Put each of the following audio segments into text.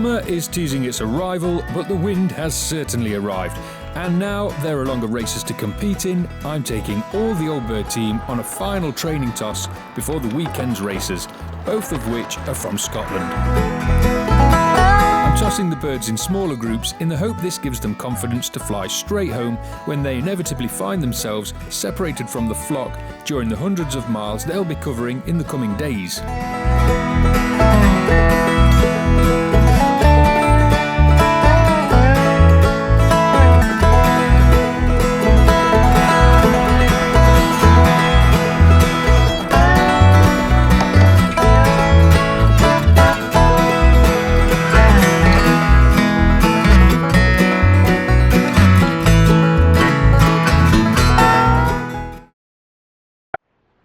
Summer is teasing its arrival, but the wind has certainly arrived. And now there are longer races to compete in. I'm taking all the Old Bird team on a final training toss before the weekend's races, both of which are from Scotland. I'm tossing the birds in smaller groups in the hope this gives them confidence to fly straight home when they inevitably find themselves separated from the flock during the hundreds of miles they'll be covering in the coming days.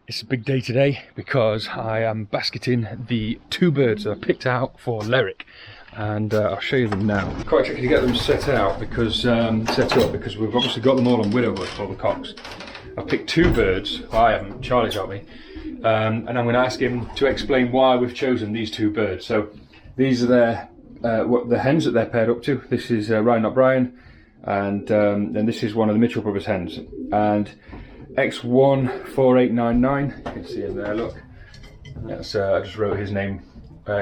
It's a big day today because I am basketing the two birds that I picked out for Lerwick, and I'll show you them now. Quite tricky to get them set up because we've obviously got them all on widowhood for the cocks. I've picked two birds. Well, I haven't. Charlie's got me, and I'm going to ask him to explain why we've chosen these two birds. So these are the hens that they're paired up to. This is Ryan, not Brian, and this is one of the Mitchell brothers' hens. And X14899, you can see him there, look. That's, I just wrote his name,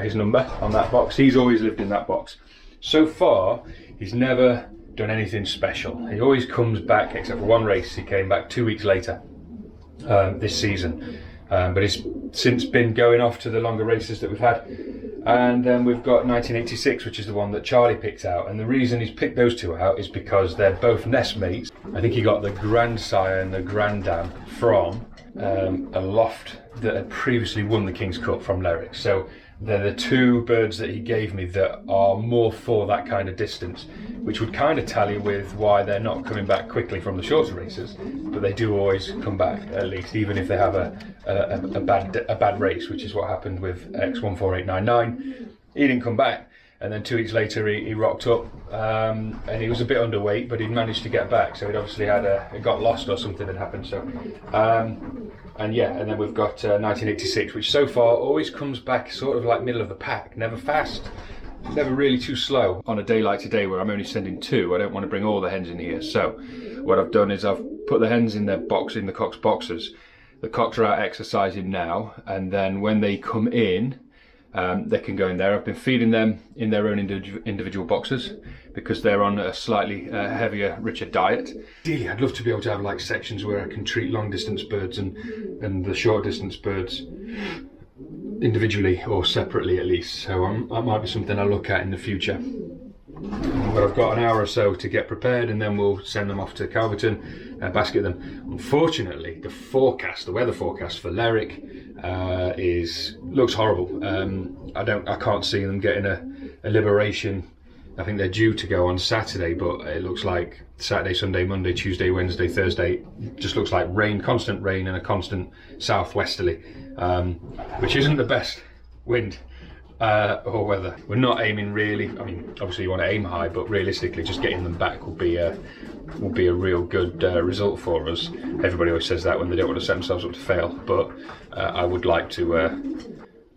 his number on that box. He's always lived in that box. So far, he's never done anything special. He always comes back, except for one race, he came back 2 weeks later this season. But he's since been going off to the longer races that we've had. And then we've got 1986, which is the one that Charlie picked out. And the reason he's picked those two out is because they're both nest mates. I think he got the grandsire and the granddam from a loft that had previously won the King's Cup from Lerwick. So they're the two birds that he gave me that are more for that kind of distance, which would kind of tally with why they're not coming back quickly from the shorter races, but they do always come back, at least, even if they have a bad race, which is what happened with X14899. He didn't come back, and then 2 weeks later he rocked up, and he was a bit underweight, but he'd managed to get back, so he'd obviously it got lost or something had happened. So and then we've got 1986, which so far always comes back sort of like middle of the pack, never fast, never really too slow. On a day like today where I'm only sending two, I don't want to bring all the hens in here. So what I've done is I've put the hens in their box, in the cocks' boxes. The cocks are out exercising now, and then when they come in, they can go in there. I've been feeding them in their own individual boxes because they're on a slightly heavier, richer diet. Ideally, I'd love to be able to have like sections where I can treat long distance birds and the short distance birds individually or separately at least. So that might be something I'll look at in the future. But I've got an hour or so to get prepared, and then we'll send them off to Calverton, basket them. Unfortunately, the weather forecast for Lerwick looks horrible. I can't see them getting a liberation. I think they're due to go on Saturday, but it looks like Saturday, Sunday, Monday, Tuesday, Wednesday, Thursday just looks like rain, constant rain, and a constant southwesterly, which isn't the best wind or weather. We're not aiming really. I mean, obviously you want to aim high, but realistically, just getting them back will be a real good result for us. Everybody always says that when they don't want to set themselves up to fail, but I would like to.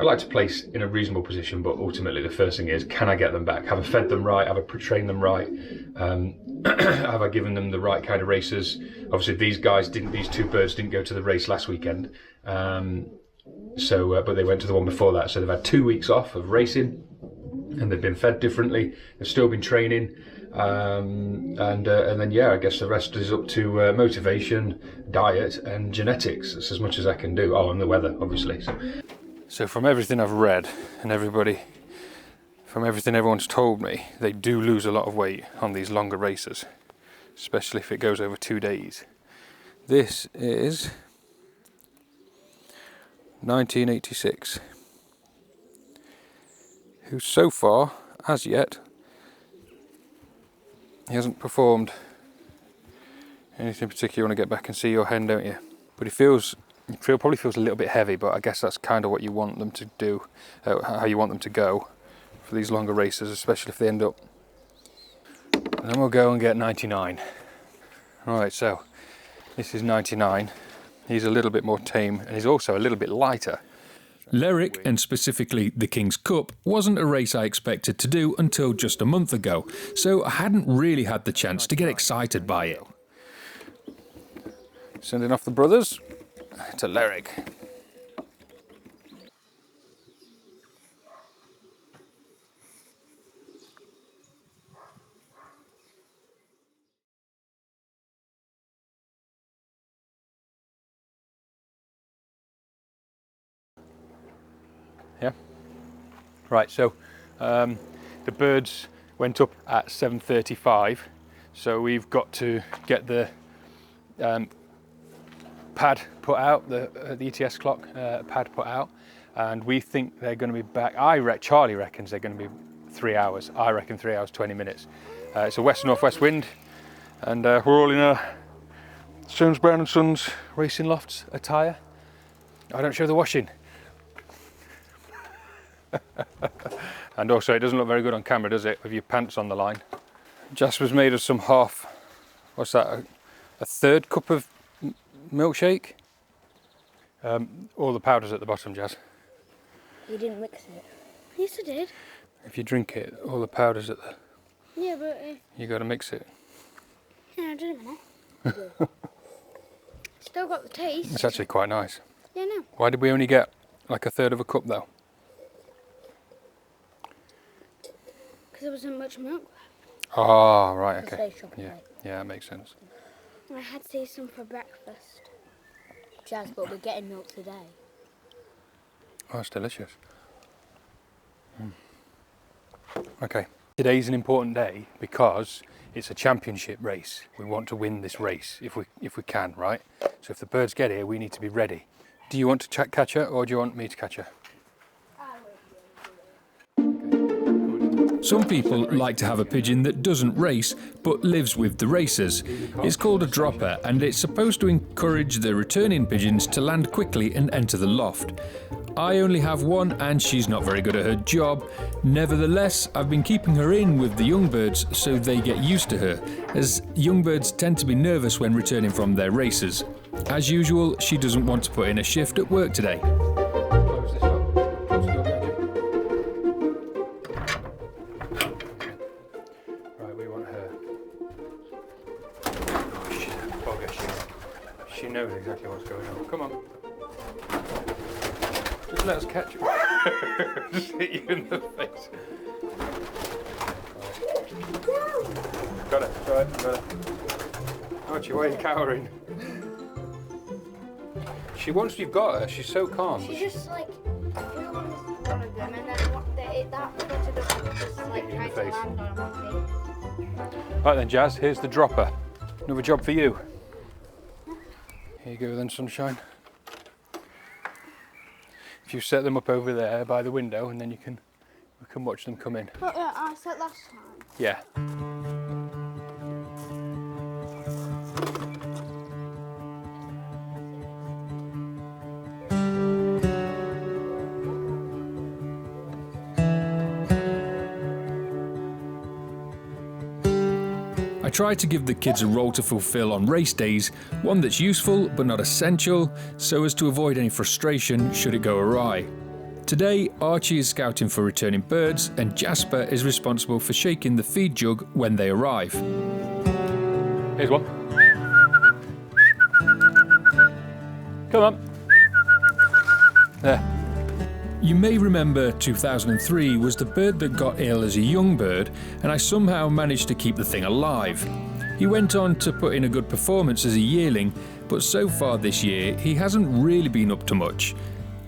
I'd like to place in a reasonable position, but ultimately the first thing is, can I get them back? Have I fed them right? Have I trained them right? Have I given them the right kind of races? Obviously these two birds didn't go to the race last weekend, but they went to the one before that. So they've had 2 weeks off of racing, and they've been fed differently. They've still been training, and then I guess the rest is up to motivation, diet, and genetics. That's as much as I can do. Oh, and the weather, obviously. So from everything I've read and from everything everyone's told me, they do lose a lot of weight on these longer races, especially if it goes over 2 days. This is 1986, who so far, as yet, he hasn't performed anything particular. You want to get back and see your hen, don't you? But probably feels a little bit heavy, but I guess that's kind of what you want them to do, how you want them to go for these longer races, especially if they end up. And then we'll go and get 99. Alright, so this is 99. He's a little bit more tame, and he's also a little bit lighter. Lerwick, and specifically the King's Cup, wasn't a race I expected to do until just a month ago, so I hadn't really had the chance to get excited by it. Sending off the brothers to Lerwick. Yeah. Right, so the birds went up at 7:35, so we've got to get the pad put out, the ETS clock pad put out, and we think they're going to be back. Charlie reckons they're going to be 3 hours. I reckon 3 hours 20 minutes. It's a west-northwest wind, and we're all in a Stones Brown and Sons Racing Lofts attire. I don't show the washing. And also, it doesn't look very good on camera, does it, with your pants on the line. Jasper's made us some half, what's that, a third cup of milkshake. All the powder's at the bottom, Jazz. You didn't mix it. Yes, I did. If you drink it, all the powder's at the... Yeah, but... You got to mix it. Yeah, I did a minute. Still got the taste. It's actually quite nice. Yeah, no. Why did we only get like a third of a cup though? Because there wasn't much milk. Oh, right, okay. Yeah, that makes sense. I had to see some for breakfast. Jazz, but we're getting milk today. Oh, it's delicious. Okay, today's an important day because it's a championship race. We want to win this race if we can, right? So if the birds get here, we need to be ready. Do you want to catch her, or do you want me to catch her? Some people like to have a pigeon that doesn't race but lives with the racers. It's called a dropper, and it's supposed to encourage the returning pigeons to land quickly and enter the loft. I only have one, and she's not very good at her job. Nevertheless, I've been keeping her in with the young birds so they get used to her, as young birds tend to be nervous when returning from their races. As usual, she doesn't want to put in a shift at work today. Close this up. Close the door behind you. Right, we want her. Oh, she's a bugger. She knows exactly what's going on. Come on. Just let us catch her. Just hit you in the face. Right. Got it. Right, got it. Archie, why are you cowering? She once you've got her, she's so calm. She just like one of them, and then that footed up just like trying to land on one feet. Right then, Jazz, here's the dropper. Another job for you. Here you go then, sunshine. If you set them up over there by the window, and then we can watch them come in. But I said last time. Yeah. I try to give the kids a role to fulfill on race days, one that's useful but not essential, so as to avoid any frustration should it go awry. Today, Archie is scouting for returning birds, and Jasper is responsible for shaking the feed jug when they arrive. Here's one. Come on. There. You may remember 2003 was the bird that got ill as a young bird, and I somehow managed to keep the thing alive. He went on to put in a good performance as a yearling, but so far this year he hasn't really been up to much.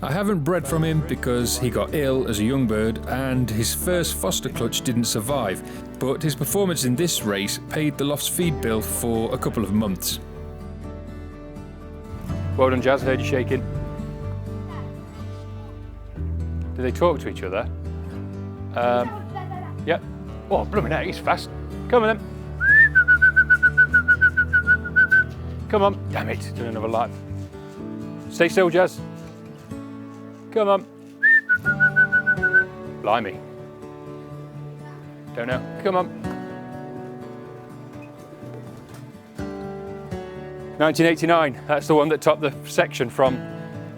I haven't bred from him because he got ill as a young bird and his first foster clutch didn't survive, but his performance in this race paid the loft's feed bill for a couple of months. Well done, Jazz, heard you shaking. Do they talk to each other? Yep. Oh, blooming heck, he's fast. Come on then. Come on. Damn it, doing another lap. Stay still, Jazz. Come on. Blimey. Don't know. Come on. 1989. That's the one that topped the section from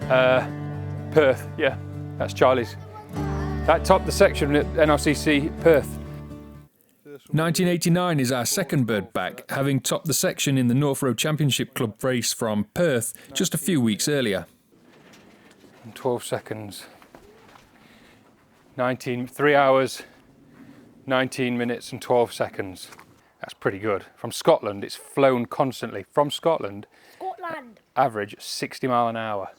Perth. Yeah. That's Charlie's. That topped the section at NRCC Perth. 1989 is our second bird back, having topped the section in the North Road Championship Club race from Perth just a few weeks earlier. 12 seconds. 3 hours, 19 minutes and 12 seconds. That's pretty good. From Scotland, it's flown constantly. From Scotland, average 60 mile an hour.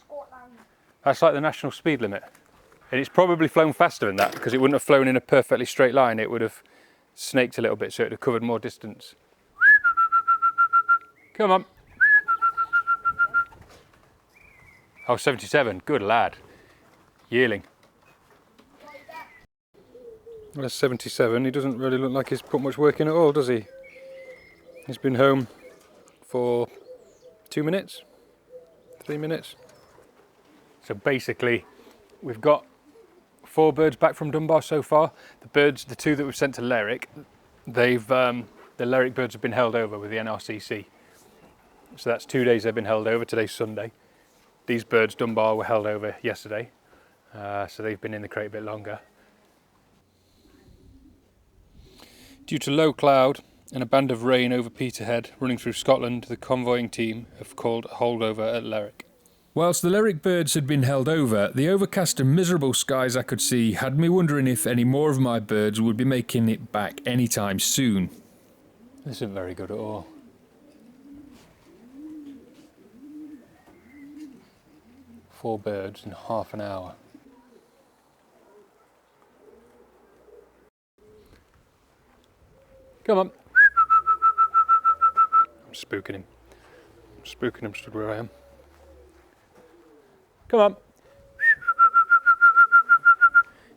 That's like the national speed limit. And it's probably flown faster than that because it wouldn't have flown in a perfectly straight line. It would have snaked a little bit, so it would have covered more distance. Come on. Oh, 77, good lad. Yearling. Well, that's 77. He doesn't really look like he's put much work in at all, does he? He's been home for 2 minutes, 3 minutes. So basically, we've got 4 birds back from Dunbar so far. The 2 that we've sent to Lerwick, the Lerwick birds have been held over with the NRCC. So that's 2 days they've been held over. Today's Sunday. These birds, Dunbar, were held over yesterday. So they've been in the crate a bit longer. Due to low cloud and a band of rain over Peterhead running through Scotland, the convoying team have called a holdover at Lerwick. Whilst the Lerwick birds had been held over, the overcast and miserable skies I could see had me wondering if any more of my birds would be making it back anytime soon. This isn't very good at all. Four birds in half an hour. Come on. I'm spooking him. I'm spooking him stood where I am. Come on.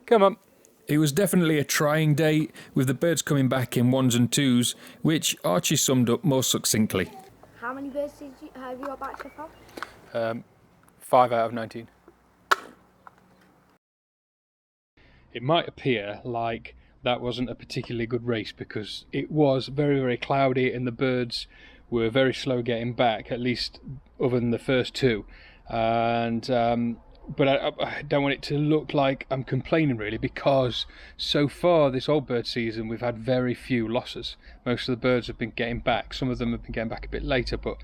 Come on. It was definitely a trying day, with the birds coming back in 1s and 2s, which Archie summed up more succinctly. How many birds have you got back so far? 5 out of 19. It might appear like that wasn't a particularly good race because it was very, very cloudy and the birds were very slow getting back, at least other than the first 2. And but I don't want it to look like I'm complaining really, because so far this old bird season we've had very few losses. Most of the birds have been getting back. Some of them have been getting back a bit later, but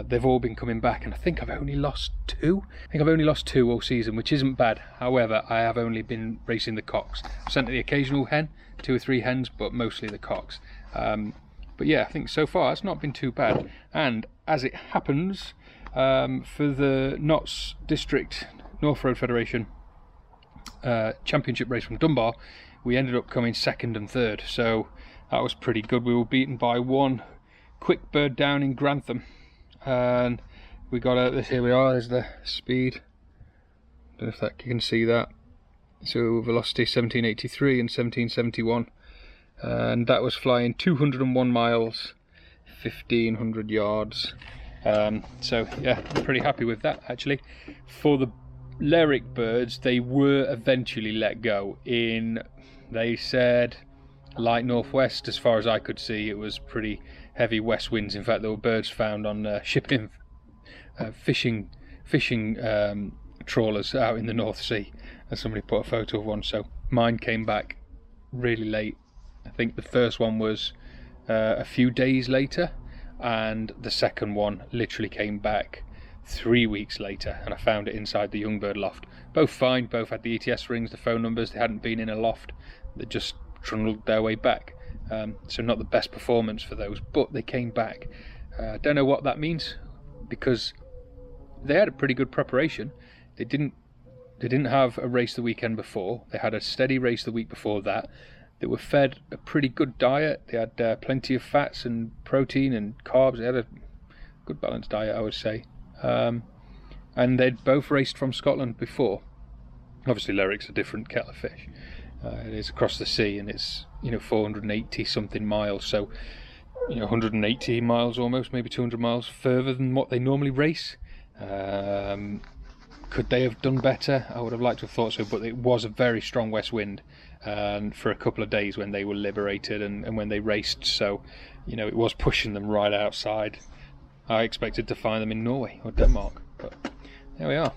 they've all been coming back, and I think I've only lost 2. I think I've only lost 2 all season, which isn't bad. However, I have only been racing the cocks. I've sent the occasional hen, 2 or 3 hens, but mostly the cocks. But yeah, I think so far it's not been too bad. And as it happens, for the Notts District North Road Federation championship race from Dunbar, we ended up coming 2nd and 3rd, so that was pretty good. We were beaten by 1 quick bird down in Grantham, and we got out this. Here we are, there's the speed. Don't know if that you can see that. So velocity 1783 and 1771, and that was flying 201 miles, 1500 yards. So yeah, I'm pretty happy with that actually. For the Lerwick birds, they were eventually let go in, they said, light northwest. As far as I could see, it was pretty heavy west winds. In fact, there were birds found on shipping fishing trawlers out in the North Sea, and somebody put a photo of one. So mine came back really late. I think the first one was a few days later, and the second one literally came back 3 weeks later, and I found it inside the young bird loft. Both fine, both had the ETS rings, the phone numbers. They hadn't been in a loft, they just trundled their way back. So not the best performance for those, but they came back. Don't know what that means, because they had a pretty good preparation. They didn't have a race the weekend before. They had a steady race the week before that. They were fed a pretty good diet. They had plenty of fats and protein and carbs. They had a good balanced diet, I would say. And they'd both raced from Scotland before. Obviously Lerwick's a different kettle of fish. It is across the sea, and it's 480 something miles, so 180 miles almost, maybe 200 miles further than what they normally race. Could they have done better? I would have liked to have thought so, but it was a very strong west wind for a couple of days when they were liberated and when they raced, so it was pushing them right outside. I expected to find them in Norway or Denmark, but there we are.